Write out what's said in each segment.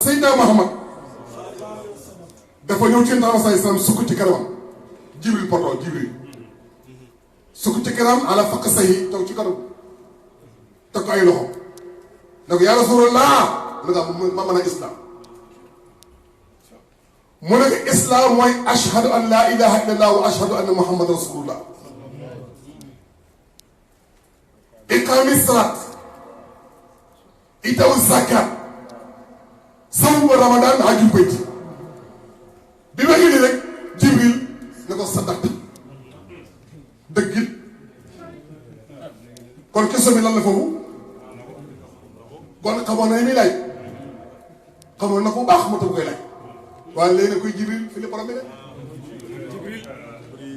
Seydina Muhammad dafa ñëw ci Yonent bi sallallahu alayhi wasallam sukk ci kanamam Jibril poto Jibril sukk ci kanam ala fakk sayi taw ci kanam teg ko ay loxo ne ko yaa Rasulullah mu ne ma mën a islam mu ne ko islam mooy ashhadu an la ilaha illallah wa ashhadu anna muhammad rasulullah iqami salat itaw zakat sawm ramadan hajjul bayt bi ma indi rek Jibril ne ko sadaqt dëgg it kon question bi lan la foofu kon xamoon na mi laaj xamoon na ko baax moo tax koy laaj waaye léegi nag koy Jibril fi li borom bi ne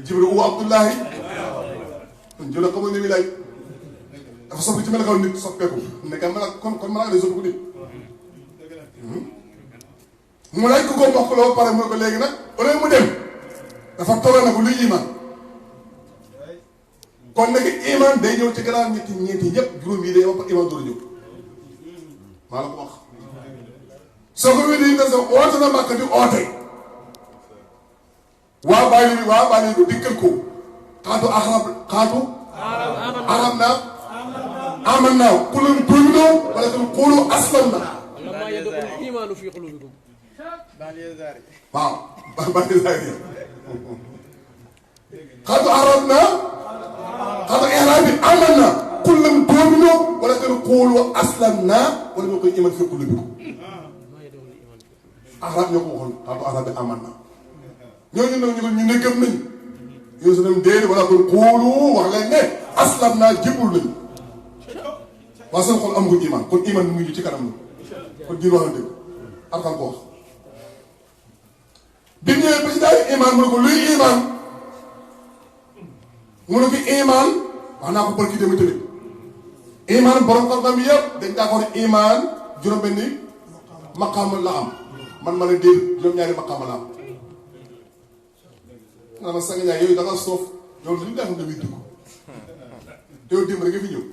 Jibril uwa Abdullahi jëla xamoon na mi laaj dafa soppi ci mel kaw nit soppeeku nekk kon mën a lay soppi ko nit mu laaj ko mbokk la ba pare mu ne ko léegi nag au lieu mu dem dafa toog na ko luy iman kon nag iman day ñëw ci gannaaw ñeenti yëpp juróom yi day wax iman door a ñëw maa la ko wax soo ko wéddi nga sax oote na Makka di oote waa bàyyi bi dikkal ko xaatu aram naa aman naa kulun tuuminoo wala kan xoolu aslam na waaw bani zaari xaatu aram naa xaatu ihraam bi aman naa kulun tuuminoo wala kan xoolu aslam naa wala ñoo koy iman fi xulu bi ko arab ñoo ko waxoon xaatu arab bi aman na ñooñu nag ñu ne gëm nañ yow su dem déedéet wala kon xoolu wax leen ne aslam naa jébul nañ waa seen xol amuñu iman kon iman mu ngi ci kanam la kon diir wax na dëgg arxam ko wax bi ñëwee ba ci daal iman mu ne ko luy iman mu ne ko iman wax naa ko barki tamit iman borom xam-xam yëpp dañ d'accord iman juróom-benni maqaam la am man ma ne déet juróom-ñaari maqaama la am nga ma sanga ñaay yooyu da nga soof yow li ñu def nga witti ko te yow démb rek nga fi ñëw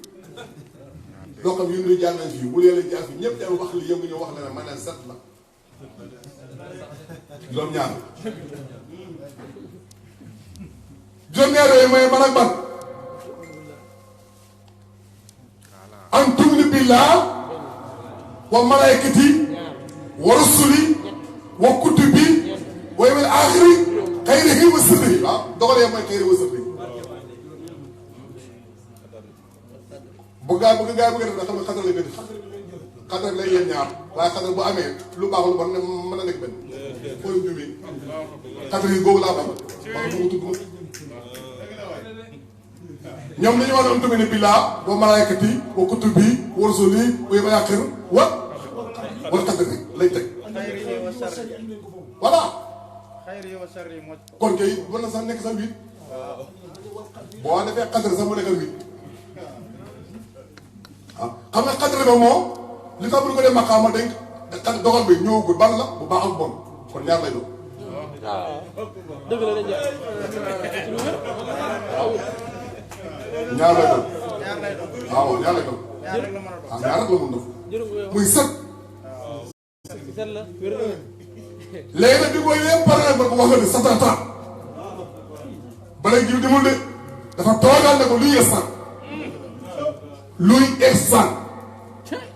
loo xam yu ñu jàll nañ fii bu leen jaar fii ñëpp dem wax li yow nga ñëw wax la ma ne set la juróom-ñaar juróom-ñaar yooyu mooy man ak ban an tuminu billah wa malaykati wa rusuli wa kutubi wa yawmil aaxiri xayrihi wa sirrihi waaw dogalee mooy xayri wa sirrihi bu gaa bëgg def na xam ne xadar lay benn xadar lay yéen ñaar waaye xadar bu amee lu baax lu bon ne mën a nekk benn foo yu jumee xadar yi googu laa xam wax bu mu tudd ma ñoom dañu wax ne am tamit ne billaa wa malaykati wa kutubi wa rusuli wa yawmil aaxiri wala xadar rek lay teg voilà kon kay mën na sax nekk sa huit boo defee xadar sax mu nekkal huit ah xam nga xadar ba moom li tax bu ñu ko dee maqaama dañ dogal bi ñëwagul ban la bu baax ak bon kon ñaar lay doon. dëgg la dañuy ñaar lay doon waaw ñaar lay doon waaw ñaar rek la mun def muy sët. léegi nag bi mooy yëpp pare na ko wax nga ni satata ba léegi jiw dimul de dafa toogal ne ko luy ihsaan luy ihsaan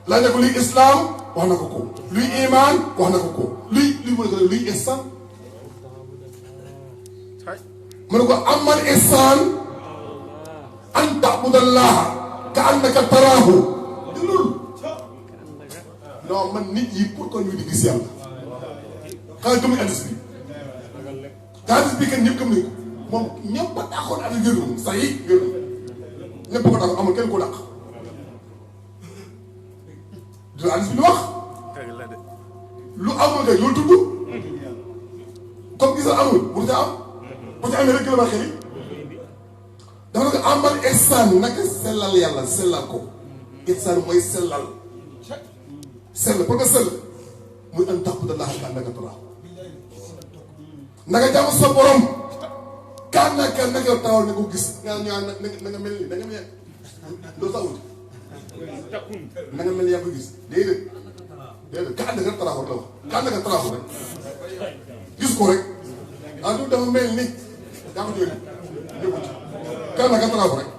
laaj ne ko luy islam wax na ko ko luy iman wax na ko ko luy mu ne ko luy ihsaan mu ne ko amal ihsaan an ta'budallaha ka annaka taraahu déglu non man nit yi pour que ñu di gis yàlla xanaa gëm nañu hadis bi te hadis bi kenn ñëpp gëm nañu ko moom ñëpp a taxoon ak wér moom saa yi wér na ñëpp ko taxoon amul kenn ko dàq du hadis bi lu wax lu amul kay loolu tudd comme gis nga amul bu ca am bu ca amee rek la ba xëy dafa ne ko amal ihsaan naka sellal yàlla sellal ko ihsaan mooy sellal pour nga sell muy an ta'budallaha ka annaka taraahu naka jaamu sa borom ka annaka yow taxawal ne ko gis nga nga mel ni da nga mel loolu sax wut na nga mel ni yaa ko gis déedéet déedéet ka ànd nga taraaxut la wax ka ànd nga taraaxut rek gis ko rek ah du dafa mel ni yaa ko jëlee déggu ci ka ànd nga taraaxut rek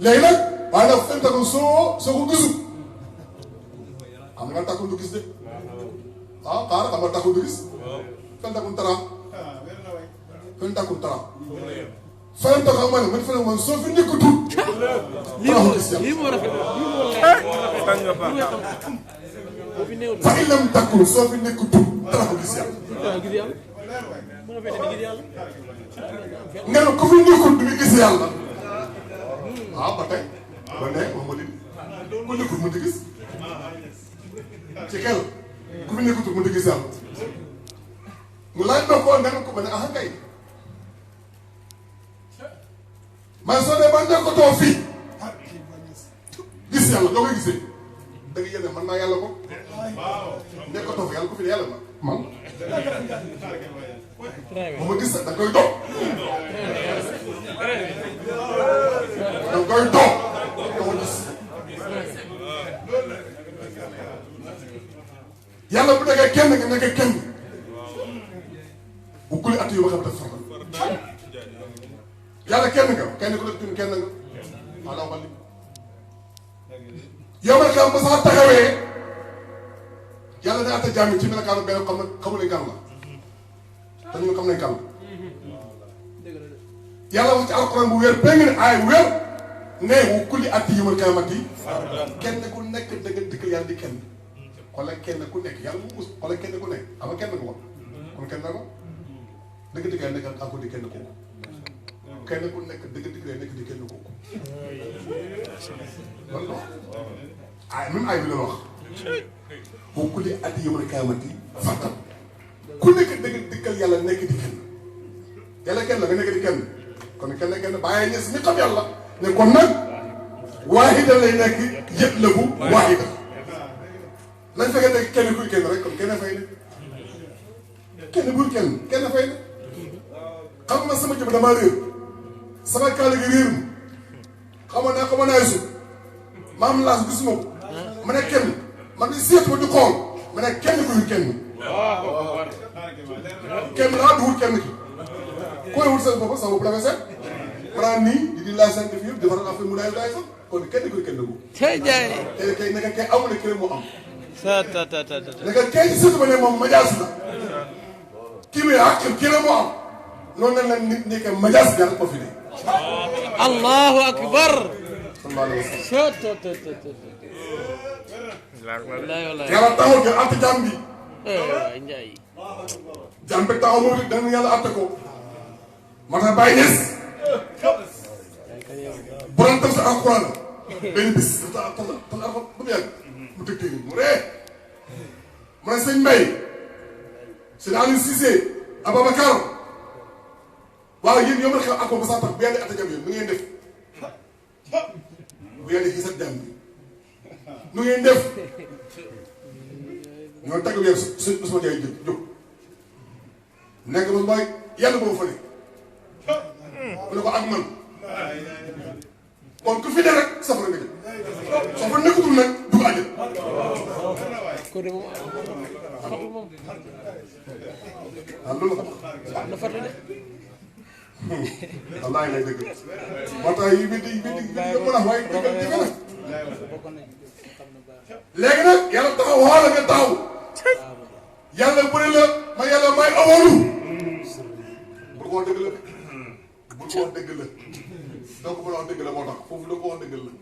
léegi nag waaye nag fen takul soo ko gisul xam nga takkul du gis de ah xaaral xam nga takkul du gis fen takul taraax fen takul taraax fen takul ma ne man fen man soo fi nekkatul lii moo rafet fa ilam takkul soo fi nekkatul taraaxu gis yàlla gis yàlla mu nga fete di gis yàlla nga ne ku fi nekkul du gis yàlla waaw ba tey ba ne moom moo di ku nekkul mën di gis ci xel ku fi nekkatul mën di gis yàlla mu laaj na ko nga ne ko ba ne ah kay man soo dee ba nekkatoo fii gis yàlla doo koy gisee da nga yéene man naa yàlla ko nekkatoo fi yàlla ku fi ne yàlla man ba ma gis da nga koy doog da nga koy doog doo ko gis yàlla bu nekkee kenn nga nekkee kenn bu kuli at yu ma xam def farata yàlla kenn nga kenn ku nekk kenn nga maa la waxal yow nag ba sax taxawee yàlla day atte jaam yi ci melokaanu benn xam ne xamu nañ kan la te ñun xam nañ kan la yàlla wax ci alxuraan bu wér péng ne aay wér ne wu kulli at yi yawmal qiyaamati kenn ku nekk da nga dikkal yàlla di kenn xoolal kenn ku nekk yàlla mu us xoolal kenn ku nekk xam nga kenn ko woon kon kenn ko dëgg dikkal nekk ak ko di kenn kooku kenn ku nekk dëgg dikkal nekk di kenn kooku loolu la ay même ay bi la wax boo kulli at yi yawmal qiyaamati fàttal ku nekk dëgg dikkal yàlla nekk di kenn yàlla kenn la nga nekk di kenn kon kenn bàyyi ñes ñi xam yàlla ne kon nag waahida lay nekk yëpp la bu waahida nañ fekkee nekk kenn kuy kenn rek kon kenn fay ne kenn bul kenn fay ne xam nga sama jëb damaa réer sama kaala gi réer ma xamoon naa su maam laas gisuma ko ma ne kenn man di seet ma di xool ma ne kenn kuy kenn laa duwul kenn ki koy wut sa bopp sa bopp dafa seet maanaam nii di laa sant fi yëpp defaral affaire mu daay sax kon kenn kuy kenn ko tey jaay kay naka kay amul ne kenn moo am ta naka kay ci surtout ba ne moom majaas la kii bi ak kii la moo am noonu la nit ñi que majaas gar ko fi ne allahu akbar sallallahu alayhi wa sallam wallahi wallahi yàlla taxaw ke att jàmm bi waay njaay jàmm bi taxaw moom it dana yàlla atte ko moo tax bàyyi ñes borom tam sa alxuraan benn bis tal alxuraan ba mu yàgg mu tëg tëg mu ree mu ne sëñ Mbaye sëñ Aliou Cissé Ababacar waaw yéen yow ma xew ak ba saa tax bu yàlla atte jàmm yéen nu ngeen def bu yàlla gisat jàmm bi nu ngeen def ñoo tagg weer su Ousmane Ndiaye jóg nekk ba mooy yàlla boobu fa ne mu ne ko ak man kon ku fi ne rek safara nga jëm soo fa nekkatul nag dugg àjjana ko de moom fatul moom waaw loolu la na fatu de wallaahi lay dëgg moo tax yi bi di mën a waaye dëgg jafe na léegi nag yàlla taxaw xoola nga taxaw yàlla bu ne la ma yàlla may awalu bul ko wax dëgg la bul ko wax dëgg la donc bu la wax dëgg la moo tax foofu la ko wax dëgg la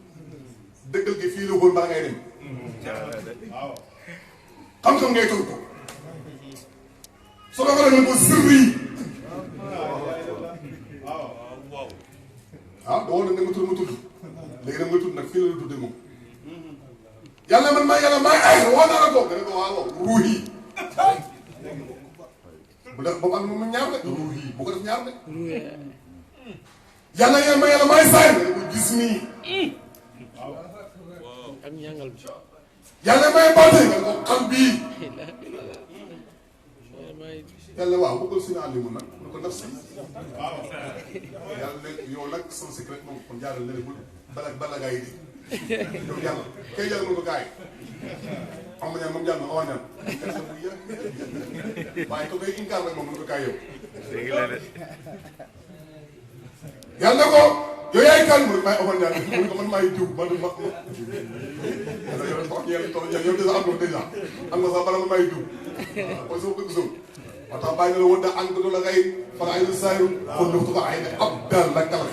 dëggal gi fii la woon bala ngay dem xam-xam ngay toll ko su la ko defee ko sirri ah doo woon nag nga tudd ma tudd léegi nag nga tudd nag fii la la tuddee moom yàlla man maa yàlla maa ay woo naa la ko nga ne ko waaw ruux yi bu def boobu am moom ñaar rek ruux yi bu ko def ñaar rek yàlla ngeen ma yàlla maay saay nga ne ko gis nii ak ñàngal bi yàlla may baate nga ne ko xam bii yàlla waaw bëggal suñu àllimu nag mu ne ko naf si yàlla ne yow nag sama secret moom kon jaaral ne bul bala gaa yi di yow yàlla kay yàlla mu ne ko gaa yi xam nga ñaan moom jàll na awa ñaan waaye ko koy inkaar nag moom mën ko kaay yow yàlla ko yow yaay kan mu may awa ñaan mu ko man maay jiw man ma yow toog ñeel toog ñeel yow déjà am nga déjà am nga sax bala ma maay jiw waaw soo ko gisoon moo tax bàyyi na la woon da ànd ko la ngay fara ay lu saayu kon lu ko ay ne ab dal la kala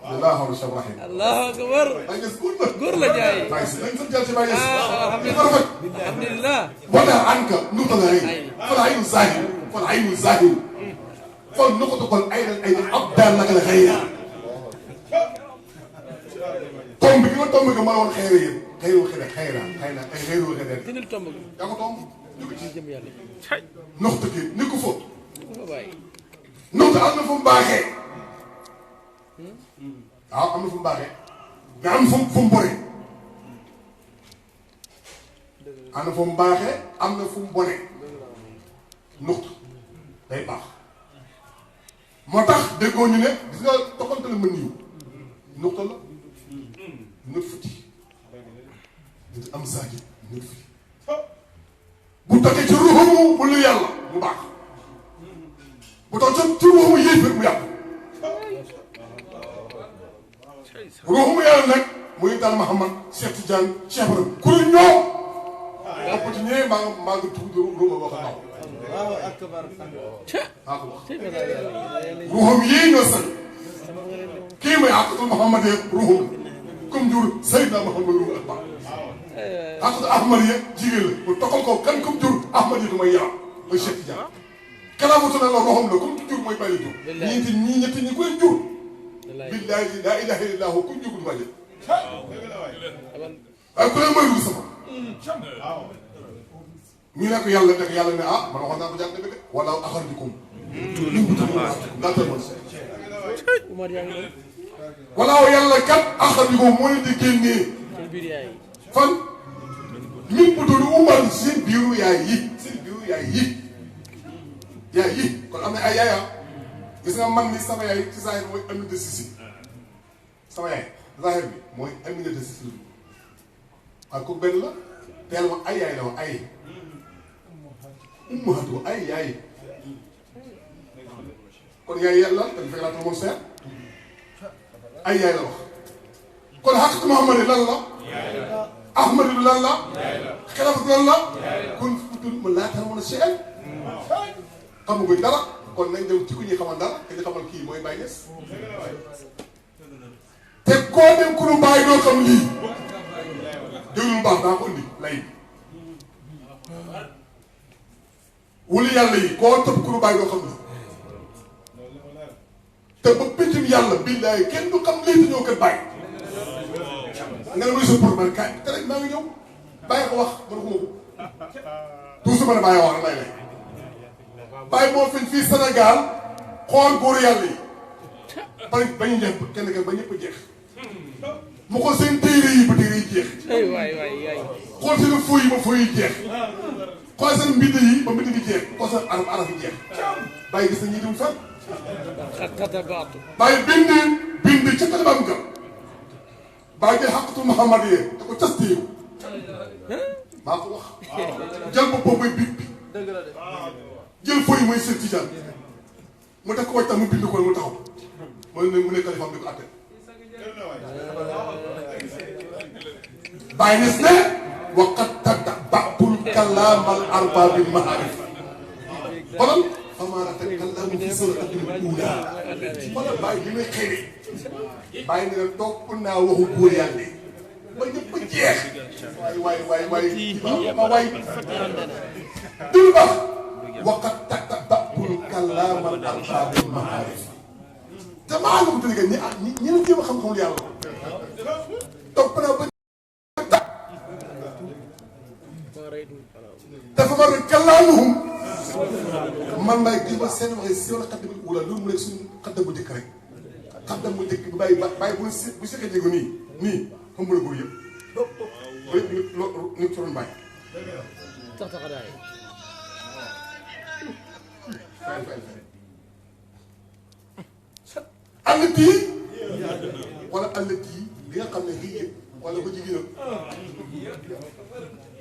Allah wa rahim Allahu akbar ay gis góor la jaay bay si lañ sa jël ci bay gis alhamdulillah wala anka nu ko ngay fara ay lu saayu fara ay lu saayu kon nu ko to kon ay ab dal la kala xeyra tomb bi nga tomb ko ma woon xeyra yéen xeyru xeyra xeyra ay xeyru xeyra dindil tomb gi yaa ko tomb ci jëm yàlla noxta ki ni ko fóot ko bàyyi noxta am na fu mu baaxee waaw am na fu mu baaxee mais am fu mu bonee am na fu mu baaxee am na fu mu bonee noxta day baax moo tax déggoo ñu ne gis nga toxante la mën niw noxta la nëf futi di am saaki nëf futi bu toggee ci ruuxamu bu lu yàlla mu baax bu toog ci ruuxamu yéefar mu yàqu ruuxamu yàlla nag muy daal Mahamad Cheikh Tidiane Cheikh Ibrahim ku lu ñoo bopp ci ñëwee maa nga tudd ruuma boo ko naw maa ko wax ruuxam yii ñoo sañ kii may àqatul Mahamad yeeg ruuxam comme jur Seydina Mahamad ruuxu ak baax àqatu Ahmad yeeg jigéen la mu toxal ko kan comme jur Ahmad yi du may yaram mooy Cheikh Tidiane kalaamatu na la roxam la comme jur mooy bàyyi jur ñeenti ñii ñetti ñi koy jur billaahi laa ilaaha illallaahu ku jur du bàyyi waaye ku leen mooy dugg sama ñu ne ko yàlla nekk yàlla ne ah man waxoon naa ko jàng dëgg de wala axarjikum Umar yaa ngi doon wala yàlla kat axarjikum moo leen di génnee seen biir yaay fan min bu doon umbal seen biiru yaay yi seen biiru yaay yi yaay yi kon am na ay yaaya gis nga man ni sama yaay ci zahir mooy Aminata Sisi sama yaay zahir bi mooy Aminata Sisi waaye ko benn la teel ma ay yaay la wax ay ummahatu ay yaay kon yaay yàlla te fekk naa moom seet ay yaay la wax kon xaqatu Muhammad lan la Ahmad bi lan la xelafat lan la kon futul ma laataan mën a seet xamu dara kon nañ dem ci ku ñuy xamal dara te ñu xamal kii mooy Baye Niass te koo dem ku nu bàyyi doo xam lii déglu baax daa ko indi lay wuli yàlla yi koo topp ku nu bàyyi doo xam lii te ba péncum yàlla billaay kenn du xam lii te ñoo kër bàyyi nga ne muy sa problème kaay te rek maa ngi ñëw bàyyi ko wax man ko ma ko toujours ma ne bàyyi wax rek lay lay bàyyi moo fi fii Sénégal xool góoru yàlla yi ba ñu jeex kenn kenn ba ñëpp jeex mu xool seen téere yi ba téere yi jeex xool seen fooy yi ba fooy yi jeex xool seen mbind yi ba mbind bi jeex xool seen araf yi jeex bàyyi gis na ñii dem fenn bàyyi bind ca xalibaam nga bàyyi jël xaqatu Muhammad yee da ko cas téye maa ko wax jël boppam mooy big bi jël fooy mooy seen tijaan mu def ko wàcc tam mu bind ko mu taxaw mu ne xalifaam di ko àtte bàyyi nes ne waqat tataba'tul kalaamal arbaabil maarif xoolal famaara takallaamu fi suratil uula xoolal bàyyi li may xëy bàyyi ne topp naa waxu góor yàlla ba ñëpp jeex waay dul ba waqat tataba'tul kalaamal arbaabil maarif te maa ngi ko tënk ñi la jéem a xam-xamul yàlla topp naa ba dafa war a kalaamuhum man maay gis ba seen waxee si wala xaddam wala loolu mu nekk suñu xaddam bu njëkk rek xaddam bu njëkk bi bàyyi bu sekkee jéego nii xam nga la góor yëpp ni ci doon bàyyi allati wala allati li nga xam ne lii yëpp wala ko jigéenam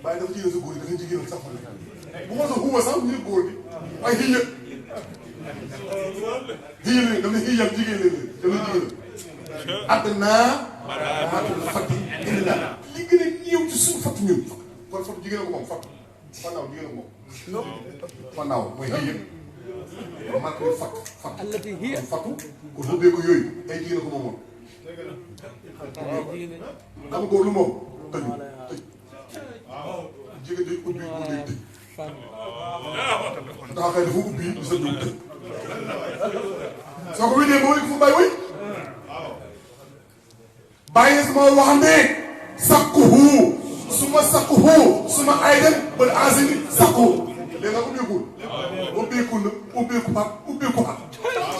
bàyyi dafa jigéen sa góor yi dafa jigéenam sax bu ma sa xuuma sax ñu góor bi waaye xiya xiya dama xiyam jigéen leen dama jigéenam àddinaa maatul fatti indi la li gën a ñëw ci suñu fatti ñun kon fatti jigéen ko moom fatti fannaaw jigéen ko moom fannaaw mooy xiya maatul fatt fatt fattu ko tuddee ko yooyu ay jigéen ko moom xam nga lu moom tëju tëj jigéen day ubbi ko day tëj daa xëy dafa ubbi di sa dugub tëj soo ko wédee ba wéy fu bàyyi wéy bàyyi sama waxande sakkuhu suma sakkuhu suma aydan bal asini sakku léegi nag ubbeekul ubbeekul na ubbeeku pat ubbeeku pat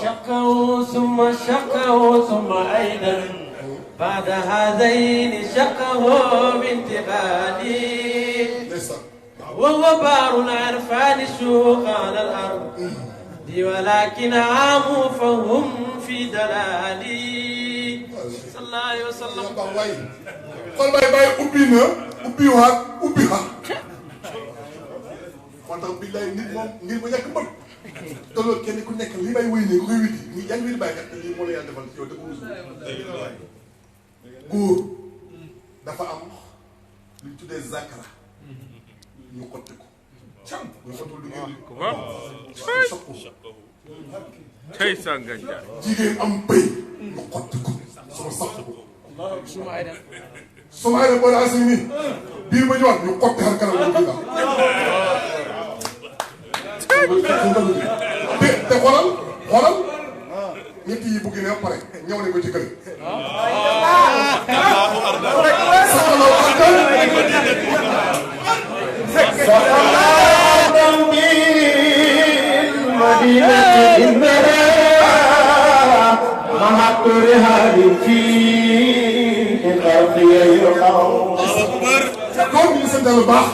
شقه ثم شقه ثم أيضا بعد هذين شقه بانتقالي وهو بار العرفان الشوق على الأرض ولكن عاموا فهم في دلالي صلى الله عليه وسلم قال باي باي أبينا أبيها أبيها وانت بالله نيت موم ngir mu ñak bëgg te loolu kenn ku nekk li may wéy nii ku koy witi ni yaa ngi wéy bàyyikat te lii moo la yàlla defal ci yow te ko musul góor dafa am lu ñu tuddee zakara ñu xotti ko cam ñu xottul du ngeen sokku tey sànga njaay jigéen am bëy ñu xotti ko sama sax ko suma ay dem suma ay dem boo daa sëñ nii biir ba ñëwaat ñu xotti xar kanam ñu bi te xoolal xoolal ñett yi buggi ne ba pare ñëw nañ ko ci kër saxalaw akal سقاهم بالمدينة إنها محط رهاب في الأرض يرقعون kon ñu sant lu baax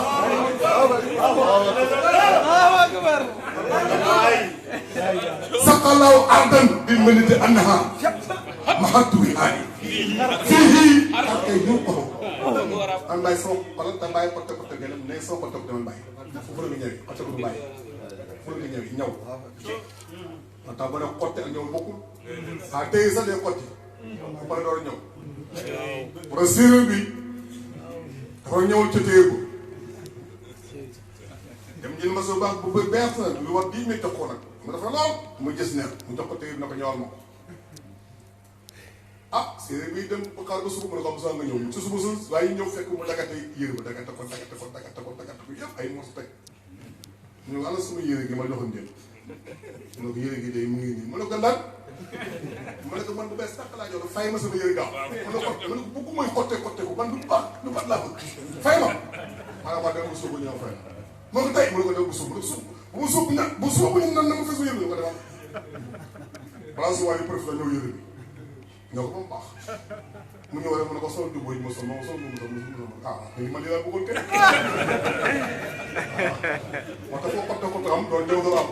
saxalaw ardan bil manité annaha maxattu wi aani fii ak ay ñu ko an bàyyi sama xoolal te bàyyi porte porte gën ne sama porte porte man bàyyi fu la nga ñëwee porte ko du bàyyi fu la nga ñëwee ñaw moo tax ba ne xotte ak ñëw bokkul ah tey sax day xotti bu pare door a ñëw pour séeréer bi dafa ñëwul ca téye ko dem jël ma soo baax bu bëgg bees na lu war 10 minutes jox ko nag mu dafa lool mu gis neer mu jox ko téye bi na ko ñëwal ma ko ah séeréer bi dem ba xaar ba suba mu ne ko am nga ñëw ci suba suuf waaye ñëw fekk mu dagate yére ba dagate ko yëpp ay mos teg ñu ala sama yére gi ma joxoon jël mu ne ko yére gi day mu ngi nii mu ne ko lan mu ne ko man bu bees tàq laa jox fay ma sama yére gaaw mu ne ko bëggu mooy xotte ko man du baax laa bëgg fay ma maanaam waa dem ba suba ñëw fay moo ko tey mu ne ko dem bu suub bu mu suub na bu suub ñu nan na ma fes ma yére ko defal balaa su waaye profité ñëw yére bi ñoo ko ba mu baax mu ñëw rek mu ne ko sol du boy ma sol ma sol mu ah man li laa bëggoon kay moo tax foo ko am doon ñëw dara am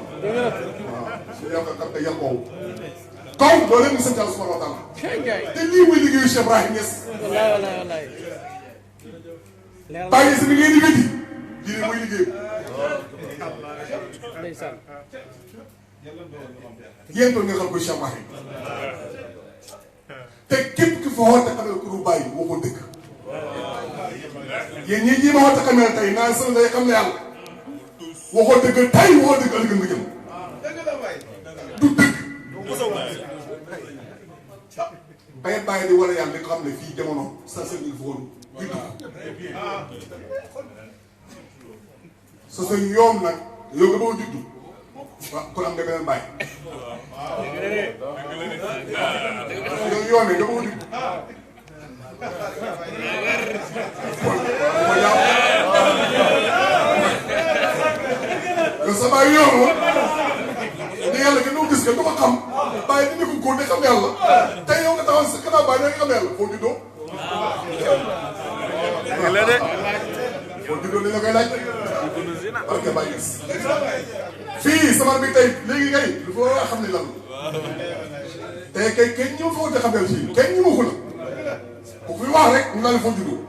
waaw su yàq kat te yàq boobu kaw loolu leen mu sant Yàlla subhanahu wa taala te lii muy liggéeyu Cheikh Ibrahim Niass wallaay bàyyi si bi ngeen di wéddi lii muy liggéey ndeysaan yéen doon nga xam ko Cheikh Ibrahim te képp ki fa woote xamal ko du bàyyi woo ko dëgg yéen ñii ñii ma woote xamal tey naan sën day xam ne yàlla waxoo dëgg tey waxoo dëgg ëllëg nga jëm du dëgg bay bàyyi di wala yàlla li nga xam ne fii jamono sa sën il faut di dugg sa sën yoom nag yow nga boo juddu waaw kon am nga beneen bàyyi yow yoon nga boo juddu kon yow sa bàyyi yoonu ni yàlla nga noo gis nga du ko xam bàyyi di nekk góor de xam yàlla tey yow nga taxaw sa kanam bàyyi nga xam yàlla foo juddoo la de foo juddoo li la koy laaj parce que bàyyi gis fii samar bi tey léegi kay il faut nga xam ne lan tey kay kenn ñëw fa wute xam ne fii kenn ñëw ko la ku ko fi wax rek ñu daal foo juddoo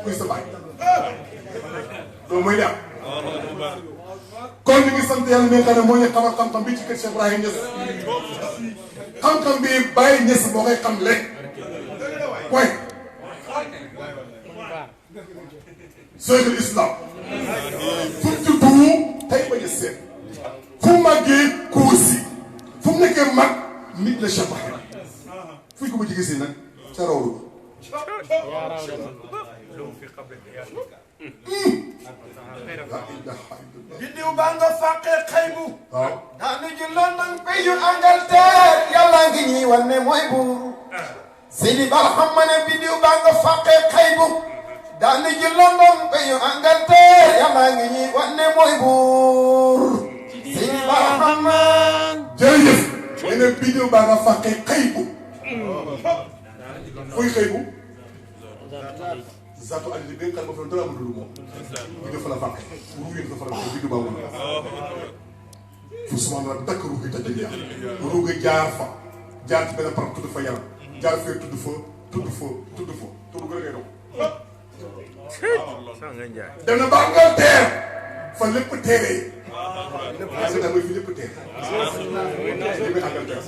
kuy sa baay loolu mooy li am kon ñu ngi sant yàlla mi nga xam ne moo ñu xamal xam-xam bi ci kër Cheikh Ibrahima Niass xam-xam bi Baye Niass moo koy xam lekk point Cheikhul Islam fu mu juddu tey bañ a seet fu mu màggee koosi fu mu nekkee mag nit la Cheikh Ibrahima fu ñu ko bëgg gisee nag ca rawlu biddiw baa nga fàqee xaybu. waaw daanu ji London pays Angleterre yàlla ngi ñuy wan ne mooy buur. Seydi Barhama ne biddiw baa nga fàqee xaybu. daanu ji London pays Angleterre yàlla ngi ñuy wan ne mooy buur. Seydi Barhama. jërëjëf. nee na biddiw baa nga fàqee xaybu. fuy xaybu. Zato Ali bi nga xam ne foofu dara amul lu moom. ñu def la fàqe. ruuj yi dafa la ko biddiw baa wul. fu suma la dakk ruuj yi tajal yaa. ruuj yi jaar fa. jaar ci benn parc tudd fa yaram. jaar fee tudd fa tudd fa tudd fa tudd gën a ngay daw. dem na ba Angleterre fa lépp teeree. Angleterre mooy fi lépp teeree. li muy Angleterre.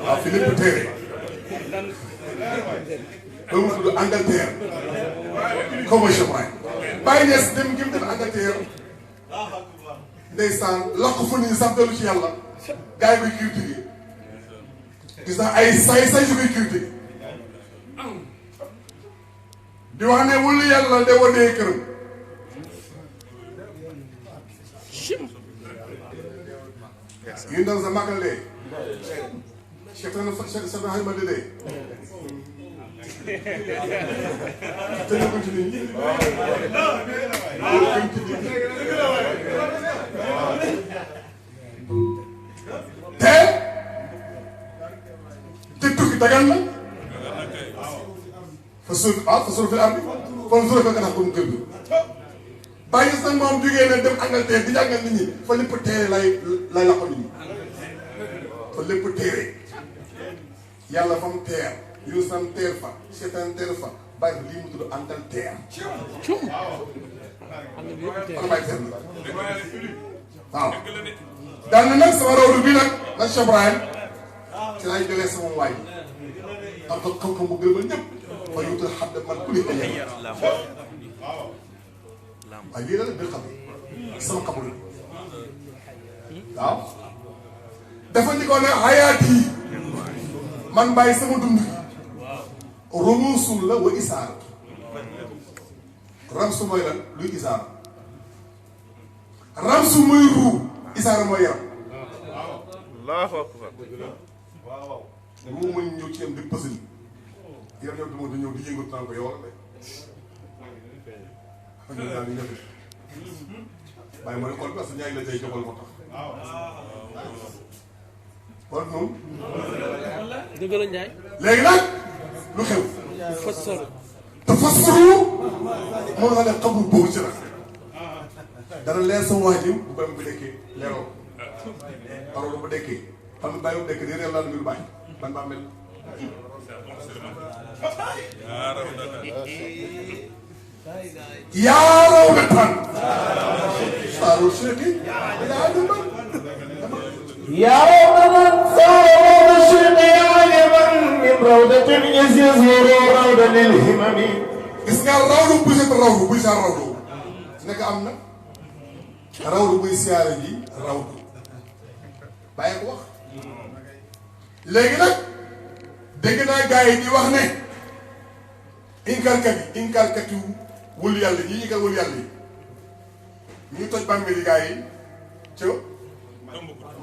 waaw fi lépp teeree. loolu mu tudd Angleterre. comme Cheikh Ibrahima. Baye Niass dem gi mu dem Angleterre. ndeysaan lakk fa nii sax dellu ci yàlla. gars yi koy critiqué. gis naa ay say yu koy critiqué. di wax ne wulu yàlla de wadee këram. yéen daal sa màggal de. Cheikh Ibrahima de de. te ñu ko ci nit ñi. te tukki dagal na. fa suur fi ardi kon suur fa gannaaw ko mu kër gi. bàyyi sax moom jógee na dem Angleterre di jàngal nit ñi fa lépp teere lay laqo nit ñi. fa lépp teere. yàlla fa mu teer. Yuusam teer fa. Seetaan teer fa. bàyyi lii mu tudd Angleterre. wala bàyyi teer la. waaw. daal na nag sama rawdu bi nag nag Cheikh Ibrahima ci laay jëlee sama waay am ko xam-xam bu gërëmal ñëpp fa yuutal xam ne man ku ne waaye lii la la bir xam sama xamul waaw dafa ni ko ne xayaat yi man bàyyi sama dund gi rumuusul la wa isaar ramsu mooy lan luy isaar ramsu mooy ruu isaar mooy yaram Allahu akbar. ruu mën ñëw ci yam di pësal yaram yow dama di ñëw di yëngatu naan ko yow la de xam nga daal di def bàyyi ma ne xool parce que ñaari la tey joxal moo tax kon moom dëgg la Ndiaye. léegi nag lu xew Fassaru. te fassaru moom la ne xamul boobu ci nag dana leer sa waajib bu bàyyi bu dekkee leeroo parole bu dekkee xam nga bàyyi bu dekkee di reer laa mbir bàyyi ban baa mel yaa raw na tan saaru seeti yaa du man يا ربنا صار الشرق عالما من روضة يزور روضة للهمم gis nga rawdu bu set rawdu buy saa rawdu nekk am na rawdu buy siyaare ji rawdu bàyyi ko wax léegi nag dégg naa gars yi di wax ne inkarkat yu wëlu yàlla ñi ñi kal wëlu yàlla yi ñu toj bàmmeel yi gars yi ca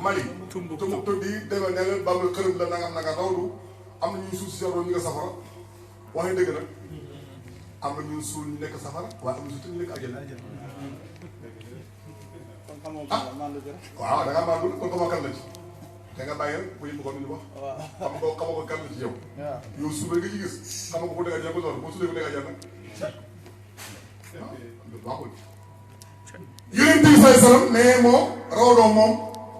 Mali tumbuk di dégg ne la bàmmeel xërëm la nangam nanga rawdu am na ñuy suuf si ñu nga safara wax dëgg nag am na ñu suul ñu nekk safara waaye am na suuf ñu nekk àjjana ah waaw da ngaa maandul kon xamoo kan la ci da nga bàyyi rek bu ñu bëggoon ñu wax xamoo ko kan la ci yow yow suuf rek nga ci gis xamoo ko bu dee àjjana ko loolu boo suulee ko dee àjjana waaw Yonent bi sallallahu alayhi wasallam ne moo rawdoo moom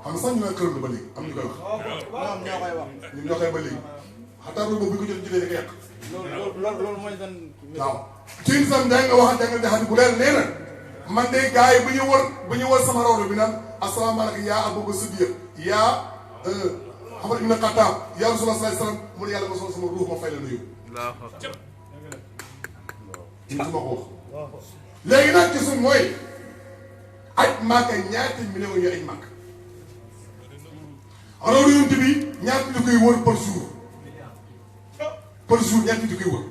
xam nga sax ñu ne xërëm la ba léegi am ñu koy wax ñun ñoo koy ba léegi xataa loolu bu ko jël jëlee da koy yàq. loolu mooy dan. waaw ci sam da nga wax da nga xam bu leen nee na man de gars yi bu ñu wër sama rawlu bi naan asalaamaaleykum yaa Abu Bakr Siddiq yaa Umar ibn Khattab yaa Rasulullah sallallahu alayhi wasallam mu ne yàlla ma sol sama ruux ma fay la nuyu. ci ma ko wax. léegi nag ci suñ mooy aj Màkka ñaata millions ñu aj Màkka. alors yonent bi ñaata ñu koy wër par jour ñaata ñu koy wër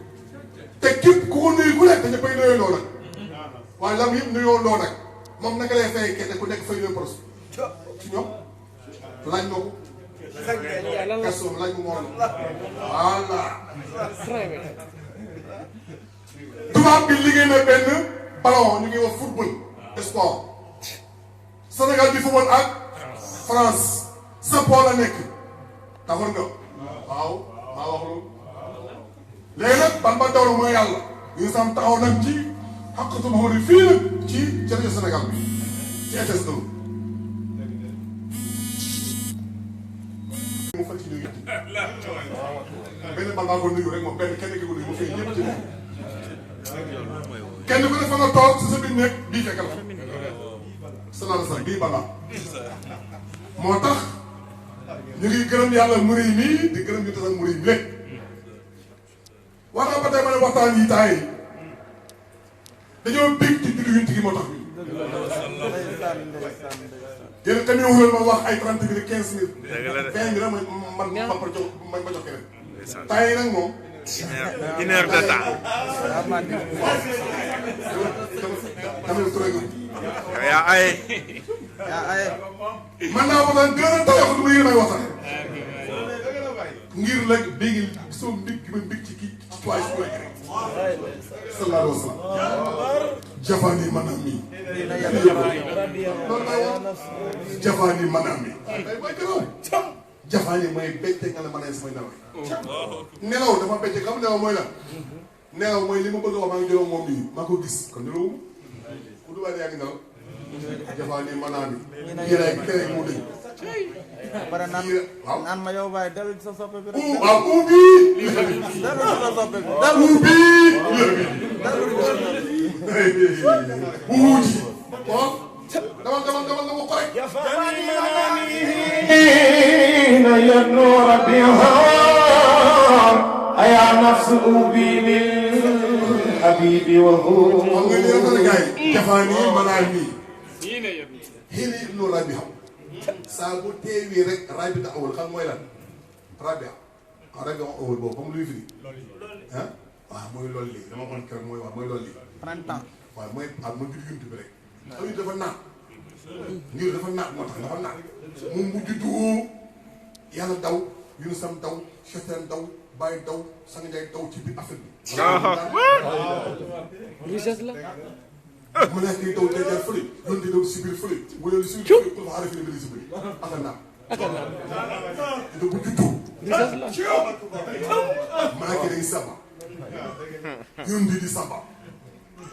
te képp ku ko nuyu ku nekk dañu koy nuyoo loo nag waaye lam yëpp nuyoo loo nag moom naka lay fay kenn ku nekk fay nuyoo par ci ñoom laaj nga ko. question laaj mu moom voilà. tubaab bi liggéey na benn ballon ñu ngi wax football sport Sénégal bi football ak France sa pool la nekk taxoon nga waaw maa wax loolu léegi nag ban ba dawlu mooy yàlla ñu sam taxaw nag ci xaqatu Muhammad fii nag ci rajo Sénégal bi ci ETS mu fa ci nuyu benn bal baa ko nuyu rek moom benn kenn ki ko nuyu mu fay ñëpp ci moom kenn ku ne fa nga toog si sa biir nekk bii fekk la salaam salaam bii bala moo tax ñu ngi gërëm yàlla mu rëy mii di gërëm ñu tasal mu rëy mi lépp wax nga ba tey ma ne waxtaan yi temps yi dañoo bég ci julli yunt gi moo tax bi yéen tamit wuleen ma wax ay 30 mille 15 mille 20 mille man ma jox keneen temps yi nag moom une heure de temps. yaa ay. man naa waxtaan gën a tax lu muy may waxtaan ngir la dégg soo mbig gi ma mbig ci kii ci toit su rek sallallahu alayhi wa sallam jafani manam mi jafani manam mi jafani mooy becce nga la mën a samay nelaw dafa becce xam nelaw mooy la nelaw mooy li ma bëgg a wax maa ngi jëloon moom nii maa ko gis kon nelaw ku dubaay yaa ngi nelaw jafani manam mi kere mu dëgg bara naan ma yow baay dellu sa soppe bi rek waaw ubbi dellu sa soppe bi ubbi uuji kon demal nga wax ko rek يدنو ربها أيا نفس أوبي للحبيب وهو xam nga li nga xam ne gars yi jafaani manaan mi xiini ibnu rabi xam saa bu teewee rek rabi da awal xam mooy lan rabi awal boobu comme luy firi ah waaw mooy loolu lii dama kon keroog mooy wax mooy loolu lii printemps waaw mooy mooy jur yunt bi rek xam nga dafa naat ngir dafa naat moo tax dafa naat moom bu juddu yàlla daw Yunusam daw Cheikh daw Baye daw Sang Ndiaye daw ci biir affaire bi. richesse la. mu nekk yi daw day jaar fële yoon di daw si biir fële wala si biir fële pour xaaral fi ne si biir ak naat. te bu juddu. richesse la. malaaka day saba yoon di saba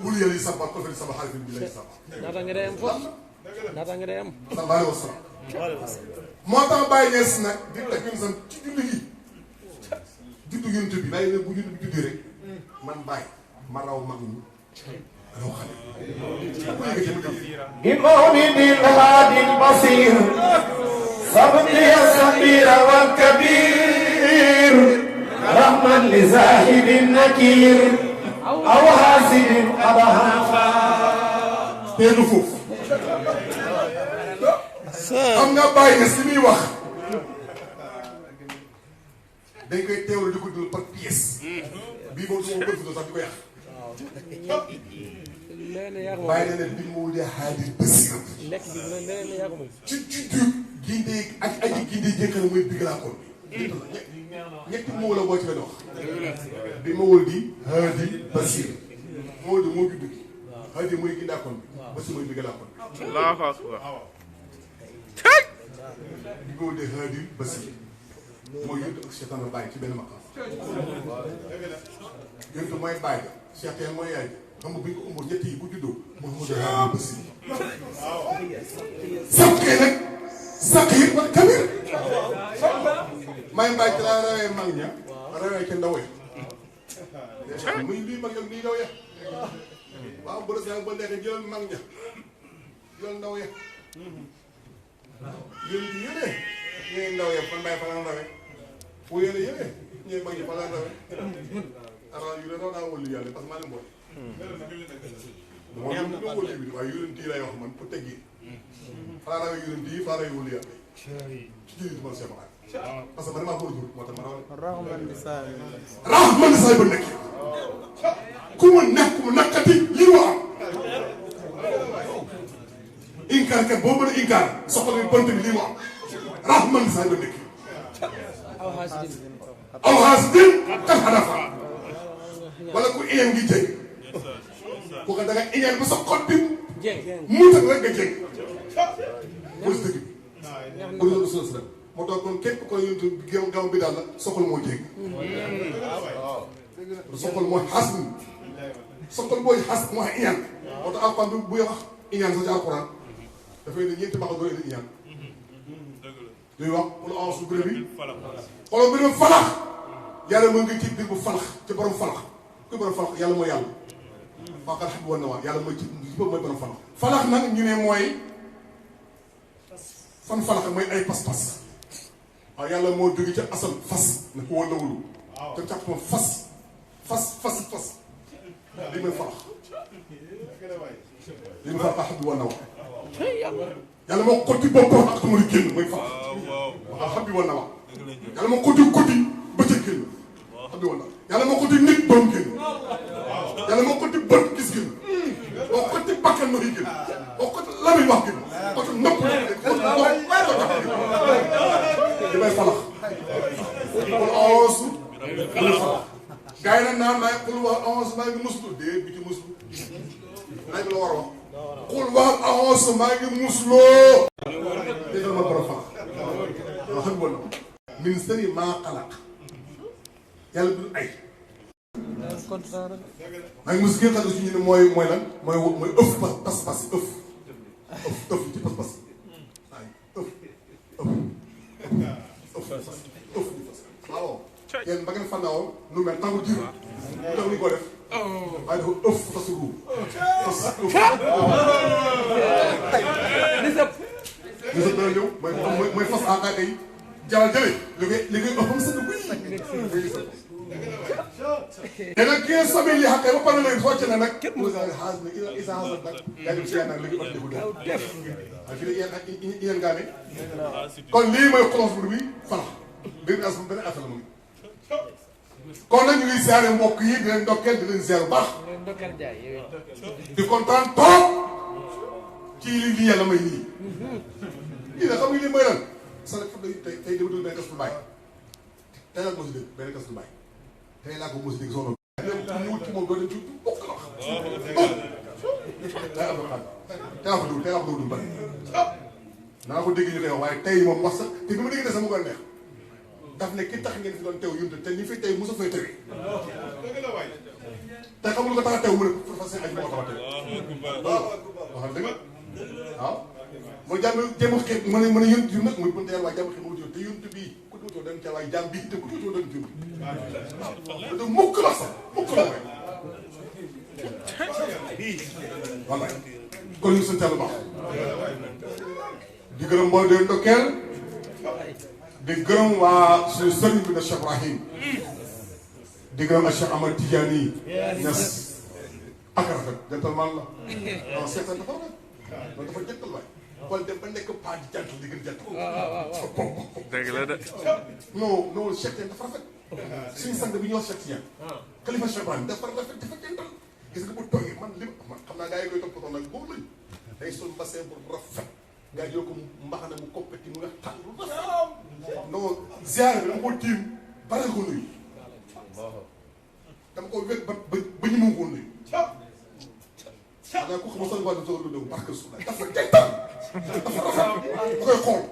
wala yàlla di saba ko fi saba xaaral fi ne lay saba. naata nga day am foofu naata nga day am. sallallahu alayhi wa sallam moo tax Baye Niass nag di teg ñun sax ci julli gi juddu yonent bi bàyyi ne bu juddu bi juddee rek man Baye ma raw mag ñi raw xale بمولد الهادي البصير صبري الصغير والكبير رحما لزاهد النكير أو حاسد قضاها teelu foofu xam nga Baye Niass li muy wax dañ koy teewlu di ko dul par pièce bii moom su ma ko sax di ko yàq leneen yaa ko moom Baye nee na bi mawlidi haadi basir lekk bi leneen yaa ko moom. ci juddu ginde ak aji ginde jékkale mooy digg laa koon ñetti moo la boo ci benn wax bi mawlidi haadi basir mawlidi moo juddu gi haadi mooy gindaakoon bi basir mooy digg laa koon Allahu akbar. bi mawlidi haadi basir mooy yëntu ak seetaan bàyyi ci benn maqam yëntu mooy bàyyi seetaan mooy yaay xam nga bu ñu ko ëmboon ñett yi bu juddoo moom moo doon haadi basir sàqee nag sàq yi ba kabir may mbaay ci laa rawee mag ña rawee ca ndaw ya muy lii mag yow nii ndaw ya waaw bu desee ba nekk jëlal mag ña jëlal ndaw ya yéen di yéene ñooy ndaw ya fan bàyyi fa la rawee fu yéene yéene ñooy mag ñi fa la rawee alors yu ne raw naa wëllu yàlla parce que maa leen boole moom ñu wëllu bi waaye yonent yi lay wax man pour teggi fa la rawee yonent yi fa la rawee wëllu yàlla ci jëriñ man Cheikh parce que man maa ko jur moo tax ma rawale rahman say ba nekk ku ma nekk ku ma nakkati li mu am inkaar kat boo mën a inkaar soxla bi bënt bi li mu am rahman say ba nekk aw hasidin kat hadafa wala ku iñaan ngi jég ku ko da nga iñaan ba sa xol bi mu tak rek nga jég mooy si dëgg bi bu ñu sës la moo tax kon képp ko yuntu gaw bi daal la soxal moo jég soxal mooy xas ni soxal mooy xas mooy iñaan moo tax alxuraan bi buy wax iñaan sax ci alxuraan dafay ne ñeenti maxa doole iñaan duy wax wala awasu bërëb bi xooloo bërëb falax yàlla moo ngi ci biir bu falax ci borom falax kuy borom falax yàlla mooy yàlla waxal xam woon na waa yàlla mooy ci mooy borom falax falax nag ñu ne mooy fan falax mooy ay pas-pas waaw yàlla moo jóge ca asal fas na ko wala wulu te càpp ma fas lii mooy falax lii mooy falax xam woon na waa yàlla moo côté boppam ak xamari génn mooy falax waaw xam bi woon na waa yàlla moo côté bëccëg génn xam bi woon na yàlla moo côté nit borom génn yàlla moo côté bët gis génn moo côté bakkan noxi génn moo côté lamiñ wax génn côté nopp di may falax pour onze muy falax gars yi nag naan naay xul wax onze maa ngi muslu dee bi ci muslu nañ la war a wax xul wax onze maa ngi musloo dégal ma borom falax waaw xam woon na min sëri maa xalaq yàlla du ay maa ngi mos gën xam ne suñu ne mooy lan mooy ëff pas-pas ëff ci pas-pas waaw yéen ba ngeen fànnaawoon nu mel tàngu jiw lu tax ñu ko def waaye dafa ëff fasu ruub fas li sa dana ñëw mooy fas àngaaka yi jawal jële li ngay ëffam sëdd buy te nag ki ngeen soobee lii xam ba pare léegi soo ci ne nag képp mu xaas ne isa xaasal nag yaa dem si yàlla nag léegi ëpp di ko def waaye fii de yéen gaa ne kon lii mooy xolof bu bi falax benn affaire la mu ngi kon nag ñu ngi ziare mbokk yi di leen ndokkeel di leen ziare bu baax di kontaan trop ci lii yàlla may nii lii nag xam nga lii mooy lan sa rek tey dama dugg benn kas bu bàyyi tey nag moo si dégg benn kas bu bàyyi tey laa ko mos a dégg soxna bi ñu wut ci moom doo dem ci bokk la tey am na tey laa ko dugg bari naa ko dégg ñu koy wax waaye tey moom wax sax te bi ma dégg ne sax mu koy neex daf ne ki tax ngeen fi doon teew yunte te ñi fi tey mosu fay tewee te xamul ko tax a teew mu ne pour fas yéene moo tax a teew waaw waxal dëgg waaw mooy jàmm xeet mën a yunt yu nag muy bunte yàlla waaye jàmm xeet moo te yunt bii ku tuutoo dem ca waaye jàmm bii te ku tuutoo dem jëm da mukk la sax mukk la waay wallaay kon ñu sant yàlla baax di gërëm boo dee ndokkeel di gërëm waa suñu sëriñ bi de Cheikh Ibrahim di gërëm ak Cheikh Ahmad Tidiane yi Niass ak rafet gentleman la non seetaan dafa rafet loolu dafa jantal waay xool dem ba nekk paa di jantal di gën jantal dëgg la de non Cheikh dafa rafet suñu sang bi ñoo Cheikh Tidiane Khalifa Cheikh Ibrahim dafa rafet dafa jantal gis nga bu toogee man li man xam naa gars yi koy toppatoo nag boobu lañ day sol bassin bu rafet gars yi yoo ko mbaxana mu compétit mu nga tànn lu rafet non ziar bi dama ko tiim bare ko nuyu dama ko wet ba ñu mu ko nuyu xanaa ku xam sol ba soxla lu parce que suuf dafa jantal dafa rafet ba koy xool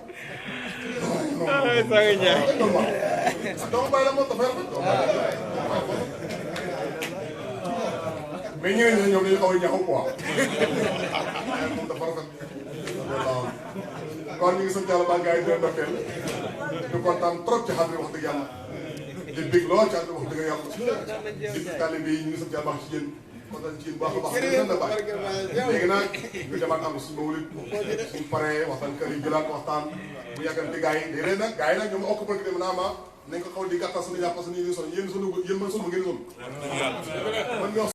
dama bàyyi la moom dafay rafet mais ñeneen ñi ñoom dañu xaw a ñaaw quoi moom dafa rafet waaw kon ñu ngi sant yàlla ba gars yi di leen ndokkeel di kontaan trop ci xam ne wax dëgg yàlla di bég lool ci ànd wax dëgg yàlla di taalibe yi ñu ngi sant yàlla baax ci yéen kontaan ci yéen baax a baax sant baax léegi nag ñu demaat am suñu mawlid suñu paree waxtaan kër yi jëlaat waxtaan bu yàggante gars yi léeg-léeg nag gars yi nag ñoom occupé dem naa ma nañ ko xaw di gàttal suñu jàpp parce que ñu ngi sonn yéen sonn yéen man sonn ngeen sonn man